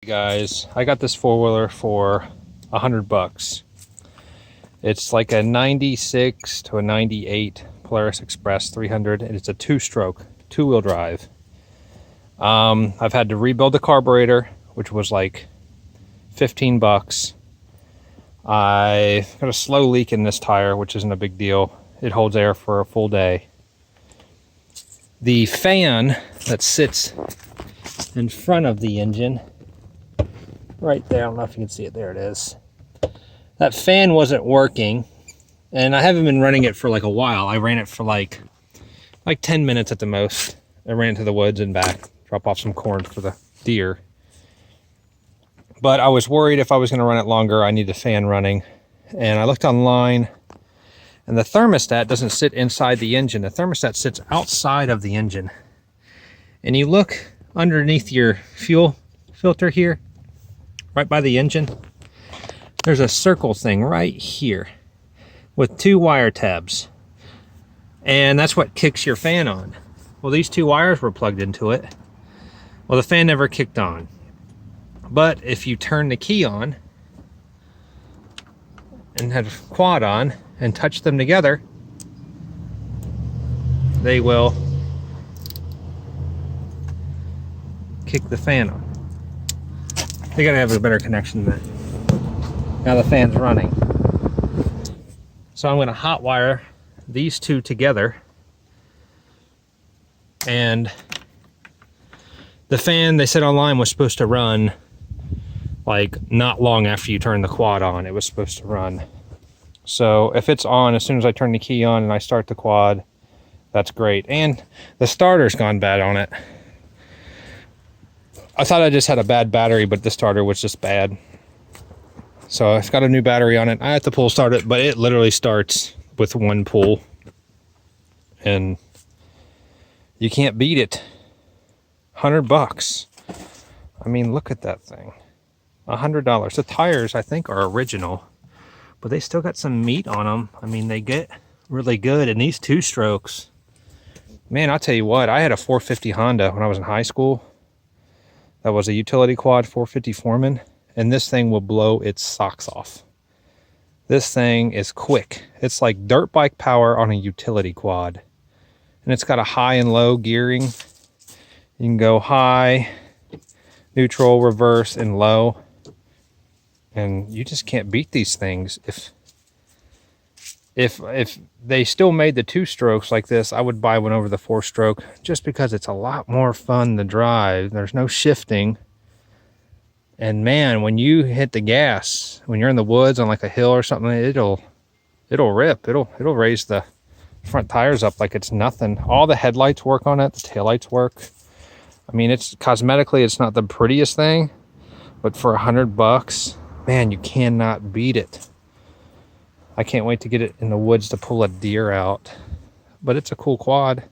Guys, I got this four-wheeler for $100. It's like a 96 to a 98 Polaris Express 300, and it's a two-stroke, two-wheel drive. I've had to rebuild the carburetor, which was like $15. I got a slow leak in this tire, which isn't a big deal. It holds air for a full day. The fan that sits in front of the engine, right there, I don't know if you can see it, there it is. That fan wasn't working, and I haven't been running it for like a while. I ran it for like 10 minutes at the most. I ran to the woods and back, drop off some corn for the deer. But I was worried if I was going to run it longer, I need the fan running. And I looked online, and the thermostat doesn't sit inside the engine. The thermostat sits outside of the engine. And you look underneath your fuel filter here, right by the engine, there's a circle thing right here with two wire tabs. And that's what kicks your fan on. Well, these two wires were plugged into it. Well, the fan never kicked on. But if you turn the key on and have quad on and touch them together, they will kick the fan on. They gotta have a better connection than that. Now the fan's running. So I'm gonna hot wire these two together, and the fan, they said online, was supposed to run like not long after you turn the quad on. It was supposed to run. So if it's on as soon as I turn the key on and I start the quad, that's great. And the starter's gone bad on it. I thought I just had a bad battery, but the starter was just bad. So it's got a new battery on it. I have to pull start it, but it literally starts with one pull. And you can't beat it. $100. I mean, look at that thing. $100. The tires, I think, are original, but they still got some meat on them. I mean, they get really good. And these two strokes, man, I'll tell you what, I had a 450 Honda when I was in high school. That was a utility quad 450 Foreman, and this thing will blow its socks off. This thing is quick. It's like dirt bike power on a utility quad. And it's got a high and low gearing. You can go high, neutral, reverse, and low. And you just can't beat these things. If they still made the two strokes like this, I would buy one over the four stroke, just because it's a lot more fun to drive. There's no shifting. And man, when you hit the gas, when you're in the woods on like a hill or something, it'll rip. It'll raise the front tires up like it's nothing. All the headlights work on it, the taillights work. I mean, it's cosmetically, it's not the prettiest thing, but for $100, man, you cannot beat it. I can't wait to get it in the woods to pull a deer out. But it's a cool quad.